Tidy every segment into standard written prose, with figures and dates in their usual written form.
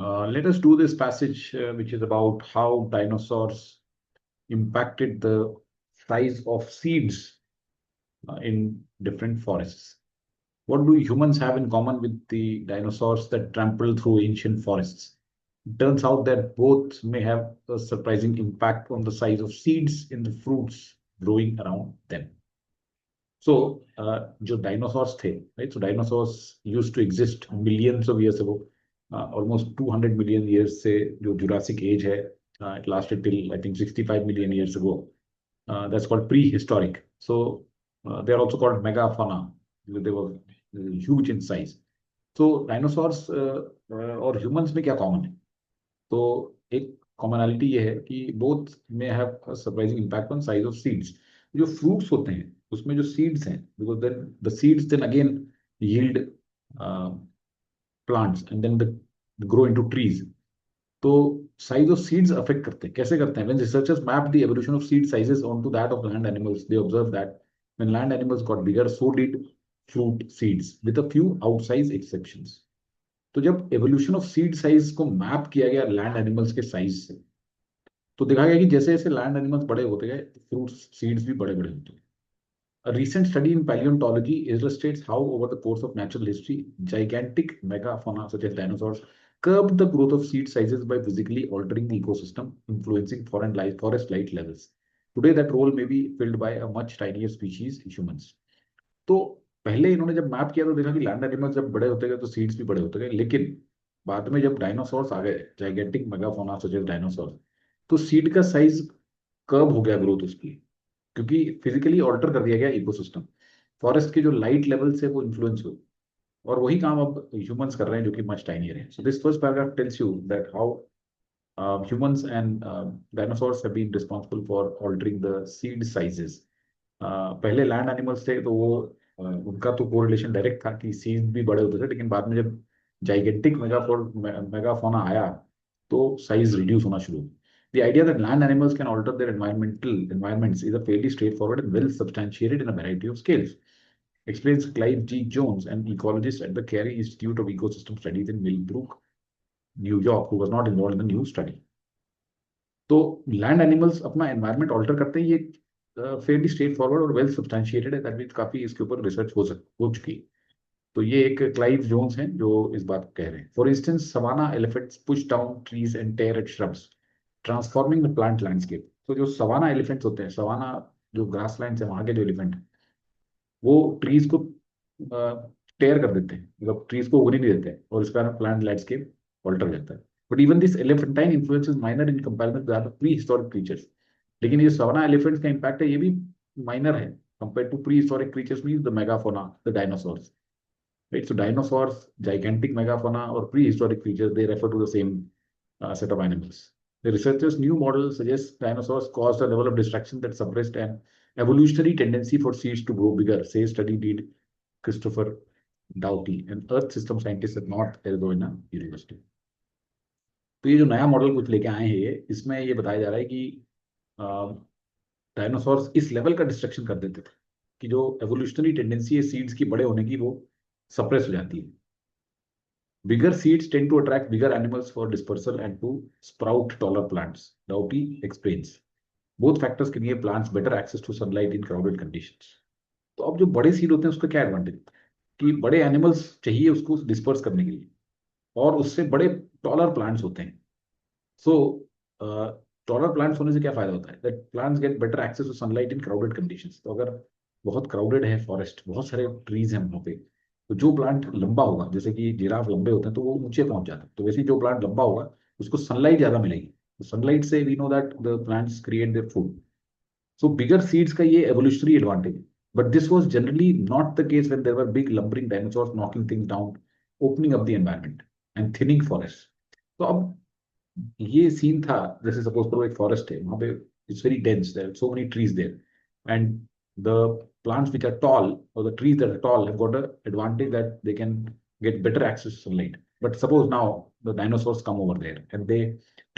Let us do this passage, which is about how dinosaurs impacted the size of seeds in different forests. What do humans have in common with the dinosaurs that trampled through ancient forests? It turns out that both may have a surprising impact on the size of seeds in the fruits growing around them. So, जो dinosaurs थे, right? So dinosaurs used to exist millions of years ago, almost 200 million years से जो Jurassic age है, it lasted till I think 65 million years ago. That's called prehistoric. So they are also called megafauna because they were huge in size. So dinosaurs और humans में क्या common है? तो एक commonality ये है कि both may have a surprising impact on size of seeds. जो fruits होते हैं उसमें जो seeds हैं, because then the seeds then again yield uh, plants and then they grow into trees. तो size of seeds affect करते हैं. कैसे करते हैं? When researchers mapped the evolution of seed sizes onto that of land animals, they observed that when land animals got bigger, so did fruit seeds, with a few outsized exceptions. तो जब evolution of seed size को map किया गया land animals के size से, तो देखा गया कि जैसे जैसे लैंड एनिमल्स बड़े होते गए, फ्रूट सीड्स भी बड़े बड़े होते गए. A recent study in paleontology illustrates how, over the course of natural history, gigantic megafauna such as dinosaurs curbed the growth of seed sizes by physically altering the ecosystem, influencing forest light levels. Today, that role may be filled by a much tinier species, humans. तो पहले इन्होंने जब map किया तो देखा कि land animals जब बड़े होते गए तो सीड्स भी बड़े होते गए, लेकिन बाद में जब डायनासोर्स आ गए, जाइगेंटिक मेगाफोना सच एज डायनासोर, तो सीड का साइज कर्व हो गया ग्रोथ उसकी, क्योंकि फिजिकली ऑल्टर कर दिया गया इकोसिस्टम. फॉरेस्ट के जो लाइट लेवल से वो इन्फ्लुएंस हुए, और वही काम अब ह्यूमंस कर रहे हैं जो कि मच टाइनियर है. So this first paragraph tells you that how humans and dinosaurs have been responsible for altering the seed sizes. पहले लैंड एनिमल्स थे तो वो उनका तो कोरिलेशन डायरेक्ट था कि सीड भी बड़े होते थे, लेकिन बाद में जब जाइगेंटिक मेगाफोना आया तो साइज रिड्यूस होना शुरू. The idea that land animals can alter their environments is a fairly straightforward and well substantiated in a variety of scales, explains Clive G. Jones, an ecologist at the Carey Institute of Ecosystem Studies in Millbrook, New York, who was not involved in the new study. तो land animals अपना environment alter करते हैं, ये Fairlie straight forward और well सब्सटैंशिएटेड है. That means काफी इसके ऊपर रिसर्च हो चुकी. तो ये एक क्लाइव जोन्स हैं जो इस बात को कह रहे हैं. For instance, savanna elephants push down trees and tear at shrubs, transforming the plant landscape. तो जो सवाना एलिफेंट्स होते हैं, सवाना जो ग्रास लैंड है वहां के जो एलिफेंट, वो ट्रीज को टेयर कर देते हैं, मतलब ट्रीज को उगने नहीं देते हैं, और इस कारण प्लांट लैंडस्केप ऑल्टर हो जाता है. But even this elephantine influence is minor in comparison to that of prehistoric creatures. लेकिन ये सवाना एलिफेंट्स का इम्पैक्ट है, ये भी माइनर है compare to prehistoric creatures, means the megafauna, the dinosaurs. Right? So dinosaurs, gigantic megafauna, or prehistoric creatures, they refer to the same set of animals. The researchers' new model suggests dinosaurs caused a level of destruction that suppressed an evolutionary tendency for seeds to grow bigger, says study lead Christopher Doughty, an Earth system scientist at North Carolina University. तो ये जो नया model कुछ लेके आए हैं, ये इसमें ये बताया जा रहा है कि डायनासोर्स इस लेवल का डिस्ट्रक्शन कर देते थे कि जो एवोल्यूशनरी टेंडेंसी है सीड्स की बड़े होने की, वो सप्रेस हो जाती है. Bigger seeds tend to attract bigger animals for dispersal and to sprout taller plants, Doughty explains. Both factors can give plants better access to sunlight in crowded conditions. तो अब जो बड़े सीड होते हैं उसका क्या एडवांटेज होता है कि बड़े एनिमल्स चाहिए उसको डिस्पर्स करने के लिए, और उससे बड़े टॉलर प्लांट्स होते हैं. सो टॉलर प्लांट्स होने से क्या फायदा होता है? That plants get better access to sunlight in crowded conditions. तो अगर बहुत क्राउडेड है फॉरेस्ट, बहुत सारे ट्रीज हैं वहां पे, तो जो प्लांट लंबा होगा, जैसे कि जिराफ लंबे होते हैं तो वो ऊंचे पहुंच जाते हैं, तो वैसे ही जो प्लांट लंबा होगा उसको सनलाइट ज्यादा मिलेगी. तो सनलाइट से we know that the plants create their food. So bigger seeds का ये एवोल्यूशनरी एडवांटेज है. But this was generally not the case when there were big lumbering dinosaurs knocking things down, opening up the environment and thinning forest. तो अब ये scene था, जैसे suppose करो एक फॉरेस्ट है, वहां पे it's very dense, there are so many trees there, and the plants which are tall, or the trees that are tall, have got an advantage that they can get better access to sunlight. But suppose now the dinosaurs come over there and they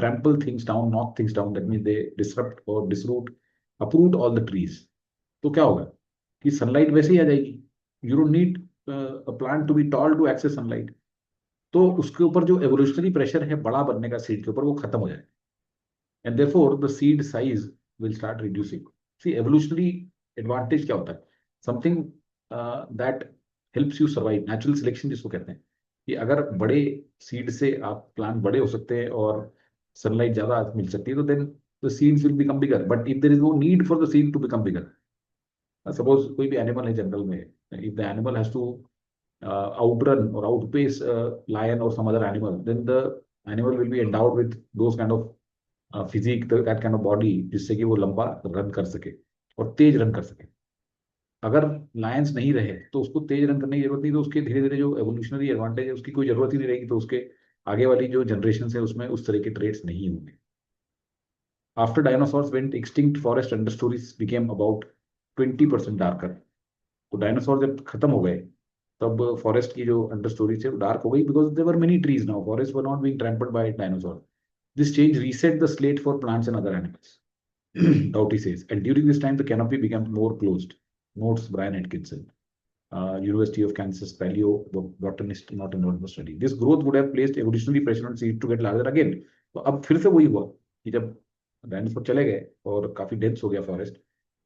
trample things down, knock things down. That means they disrupt or disroot, uproot all the trees. तो क्या होगा कि sunlight वैसे ही आ जाएगी. You don't need a plant to be tall to access sunlight. तो उसके ऊपर जो एवोल्यूशनरी प्रेशर है बड़ा बनने का सीड के ऊपर, वो खत्म हो जाए, and therefore the seed size will start reducing. See evolutionary advantage क्या होता है? Something that helps you survive, natural selection जिसको कहते हैं, कि अगर बड़े सीड से आप प्लांट बड़े हो सकते हैं और सनलाइट ज्यादा मिल सकती है, तो then the seeds will become bigger. But if there is no need for the seed to become bigger, suppose कोई भी एनिमल है जंगल में, if the animal has to outrun or outpace a lion or some other animal, then the animal will be endowed with those kind of physique, that kind of body, जिससे कि वो लंबा run कर सके और तेज रन कर सके. अगर लायंस नहीं रहे तो उसको तेज रन करने की जरूरत नहीं, तो उसके धीरे धीरे जो एवोल्यूशनरी एडवांटेज है उसकी कोई जरूरत ही नहीं रहेगी, तो उसके आगे वाली जो जनरेशन है उसमें उस तरह के ट्रेड्स नहीं होंगे. After dinosaurs went extinct, forest understories became about 20% darker. तो डायनासोर जब खत्म हो गए तब फॉरेस्ट की जो अंडर स्टोरीज है वो डार्क हो गई, because there were many trees now, forest were not being trampled by dinosaur. This change reset the slate for plants and other animals. Doughty says, and during this time the canopy became more closed. Notes Brian Atkinson, University of Kansas paleobotanist, not a notable study. This growth would have placed evolutionary pressure on seeds to get larger again. तो अब फिर से वही हुआ कि जब dinosaur चले गए और काफी डेंस हो गया फॉरेस्ट,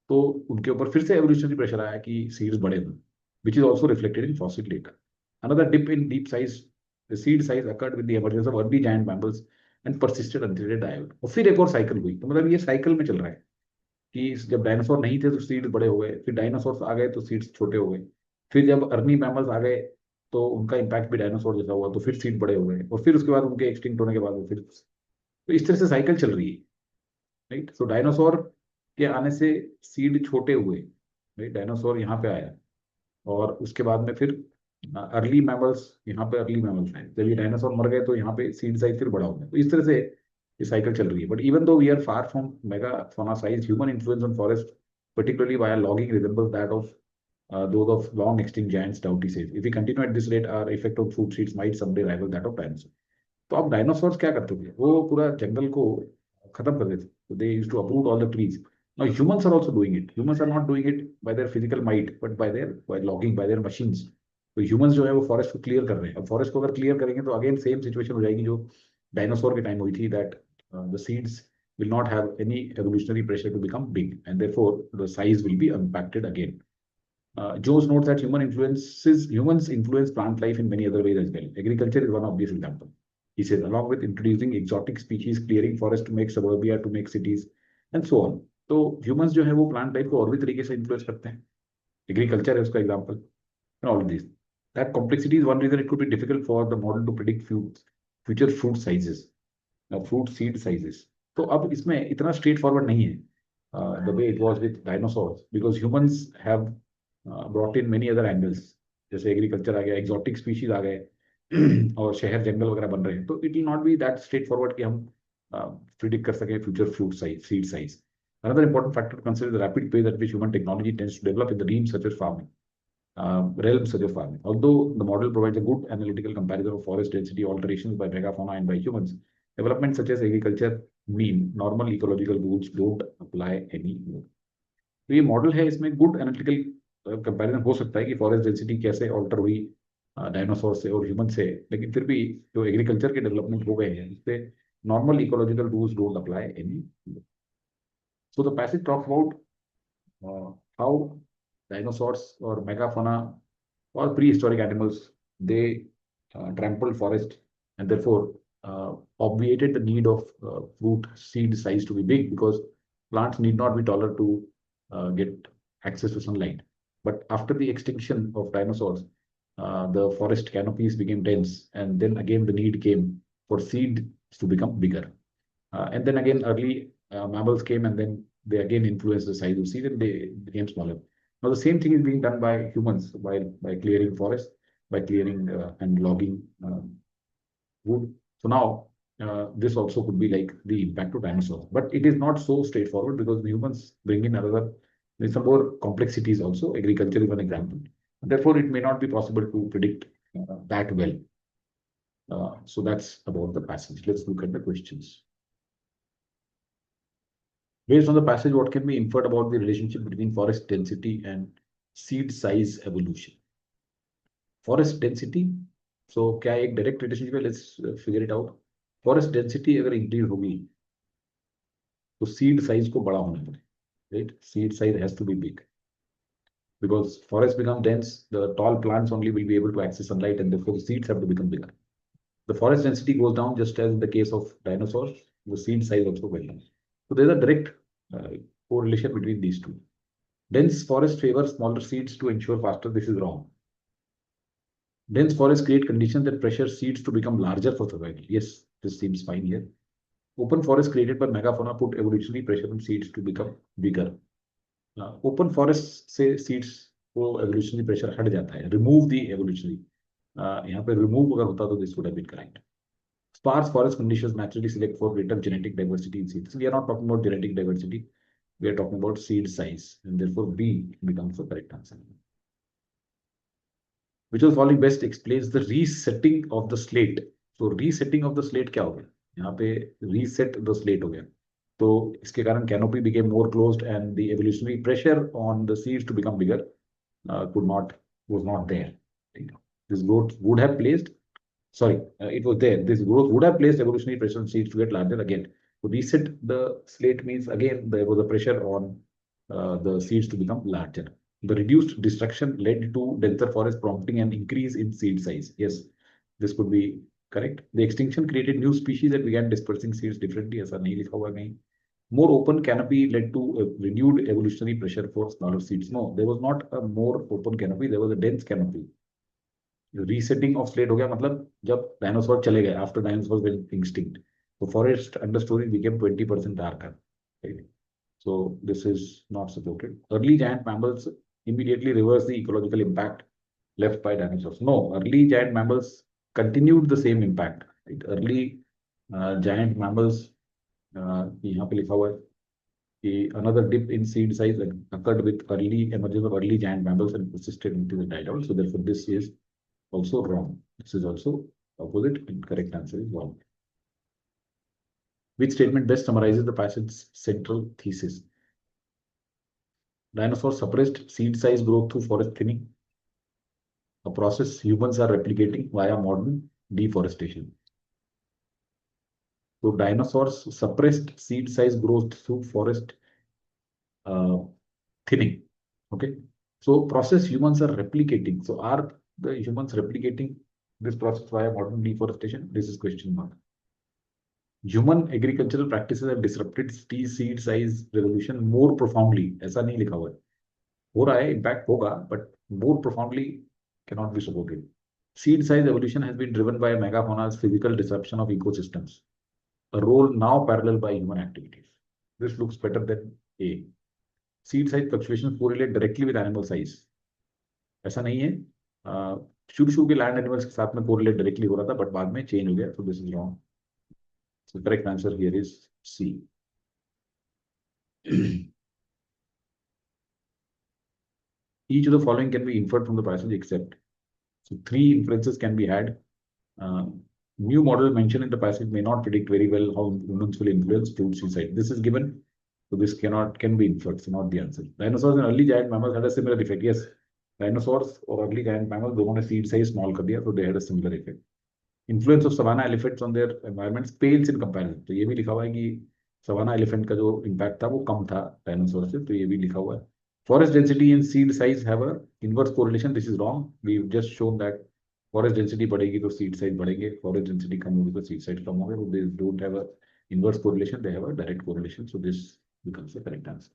तो उनके ऊपर फिर से एवोल्यूशनरी प्रेशर आया कि सीड्स बड़े हों, which is also reflected in fossil data. Another dip in deep size, the seed size occurred with the emergence of early giant mammals and persisted until they died. और फिर एक और cycle हुई. तो मतलब ये साइकिल में चल रहा है कि जब डायनासोर नहीं थे तो सीड्स बड़े हो गए, फिर डायनासोर आ गए तो सीड्स छोटे हो गए, फिर जब अर्ली मैमल्स आ गए तो उनका इम्पैक्ट भी डायनासोर जैसा हुआ, तो फिर सीड बड़े हो गए, और फिर उसके बाद उनके एक्सटिंक्ट होने के बाद वो फिर, तो इस तरह से साइकिल चल रही है. राइट. सो डायनासोर के आने से सीड छोटे हुए, राइट. डायनासोर यहाँ पे आया और उसके बाद में फिर अर्ली मैमल्स, यहाँ पे अर्ली मैमल्स हैं, जब ये डायनासोर मर गए तो यहाँ पे सीड साइज फिर बड़ा हो गया. तो इस तरह से ये साइकिल चल रही है. But even though we are far from mega fauna size, human influence on forest, particularly via logging, resembles that of those of long extinct giants, Doughty says. If we continue at this rate, our effect on food seeds might someday rival that of dinosaurs. तो अब dinosaurs क्या करते थे? वो पूरा जंगल को खत्म कर देते. तो they used to uproot all the trees. Now humans are also doing it. Humans are not doing it by their physical might, but by logging, by their machines. तो ह्यूमंस जो है वो फॉरेस्ट को क्लियर कर रहे हैं. अब forest को अगर क्लियर करेंगे तो अगेन सेम सिचुएशन हो जाएगी जो डायनासोर के टाइम हुई थी, that the seeds will not have any evolutionary pressure to become big, and therefore the size will be impacted again. Jones notes that humans influence plant life in many other ways as well. Agriculture is one obvious example. He says, along with introducing exotic species, clearing forests to make suburbia, to make cities, and so on. तो humans जो है वो plant life को और भी तरीके से influence करते हैं. Agriculture है उसका example. And all of this. That complexity is one reason it could be difficult for the model to predict future fruit sizes, fruit seed sizes. तो अब इसमें इतना स्ट्रेट फॉरवर्ड नहीं है the way it was with dinosaurs, because humans have brought in many other angles. जैसे agriculture आ गया, exotic species आ गए, और शहर जंगल वगैरह बन रहे हैं, तो it will not be that straight forward कि हम प्रिडिक्ट कर सकें future fruit size, seed size. Another important factor to consider is the rapid pace at which human technology tends to develop in the realms such as farming. Although the model provides a good analytical comparison of forest density alterations by megafauna and by humans, developments such as agriculture mean normal ecological rules don't apply anymore. तो ये model है, इसमें good analytical comparison हो सकता है कि forest density कैसे alter हुई डायनासोर से और ह्यूमन से, लेकिन फिर भी जो एग्रीकल्चर के डेवलपमेंट हो गए हैं इससे normal ecological rules don't apply any. So the passage talks about how dinosaurs or megafauna or prehistoric animals, they trampled forest and therefore obviated the need of fruit seed size to be big, because plants need not be taller to get access to sunlight. But after the extinction of dinosaurs, the forest canopies became dense, and then again the need came for seeds to become bigger. And then again early mammals came, and then they again influenced the size of seed and they became smaller. Now the same thing is being done by humans by clearing forests, by clearing and logging wood. So now this also could be like the impact of dinosaurs, but it is not so straightforward because the humans bring in there's some more complexities also. Agriculture is one example. Therefore, it may not be possible to predict that well. So that's about the passage. Let's look at the questions. Based on the passage, what can be inferred about the relationship between forest density and seed size evolution? Forest density, so क्या एक direct relationship है? Let's figure it out. Forest density अगर increase होगी तो seed size को बड़ा होना पड़ेगा, right? Seed size has to be big because forests become dense, the tall plants only will be able to access sunlight and therefore the seeds have to become bigger. The forest density goes down just as in the case of dinosaurs, the seed size also went down. So there's a direct correlation between these two. Dense forest favors smaller seeds to ensure faster. This is wrong. Dense forests create conditions that pressure seeds to become larger for survival. Yes, this seems fine here. Open forests created by megafauna put evolutionary pressure on seeds to become bigger. Open forest से seeds को evolutionary pressure हट जाता है. Remove the evolutionary, यहाँ पे remove अगर होता तो this would have been correct. Sparse forest conditions naturally select for greater genetic diversity in seeds. We are not talking about genetic diversity. We are talking about seed size, and therefore B becomes the correct answer. Which of the following best explains the resetting of the slate? So resetting of the slate क्या हो गया? यहाँ पे reset the slate हो गया. तो इसके कारण canopy became more closed and the evolutionary pressure on the seeds to become bigger was not there. This growth would have placed, it was there. This growth would have placed evolutionary pressure on seeds to get larger again. To reset the slate means again there was a pressure on the seeds to become larger. The reduced destruction led to denser forest, prompting an increase in seed size. Yes, this could be correct. The extinction created new species that began dispersing seeds differently. ऐसा नहीं लिखा हुआ कहीं. More open canopy led to a renewed evolutionary pressure for smaller seeds. No, there was not a more open canopy. There was a dense canopy. Resetting of slate हो गया मतलब जब dinosaur चले गए, after dinosaurs went extinct, so forest understory became 20% darker. Right? So this is not supported. Early giant mammals immediately reversed the ecological impact left by dinosaurs. No, early giant mammals continued the same impact. Right? Early giant mammals, यहाँ पे लिखा हुआ है कि another dip in seed size occurred with early emergence of early giant mammals and persisted until they died out. So therefore this is also wrong. This is also opposite, and correct answer is wrong. Which statement best summarizes the passage's central thesis? Dinosaurs suppressed seed size growth through forest thinning, a process humans are replicating via modern deforestation. So dinosaurs suppressed seed size growth through forest thinning. Okay. So process humans are replicating. So are the humans replicating this process via modern deforestation? This is question mark. Human agricultural practices have disrupted seed size revolution more profoundly. ऐसा नहीं लिखा हुआ है. हो रहा है, impact होगा, but more profoundly cannot be supported. Seed size evolution has been driven by megafauna's physical disruption of ecosystems, a role now paralleled by human activities. This looks better than A. Seed size fluctuations correlate directly with animal size. ऐसा नहीं है. शुरू के land animals के साथ में correlate directly हो रहा था, बट बाद में चेंज हो गया. So this is wrong. So correct answer here is C. Each of the following can be inferred from the passage except. So 3 inferences can be had. New model mentioned in the passage may not predict very well how humans will influence food suicide. This is given, so this can be inferred, so not the answer. Dinosaurs and early giant mammals had a similar effect. Yes, dinosaurs or early giant mammals, दोनों ने seed size small कर दिया, so they had a similar effect. Influence of savanna elephants on their environments pales in comparison. तो ये भी लिखा हुआ है कि savanna elephant का जो impact था वो कम था dinosaur से, तो ये भी लिखा हुआ है. Forest density and seed size have a inverse correlation. This is wrong. We've just shown that forest density बढ़ेगी तो seed size बढ़ेंगे, forest density कम होगी तो seed size कम होगा. So they don't have a inverse correlation, they have a direct correlation. So this becomes the correct answer.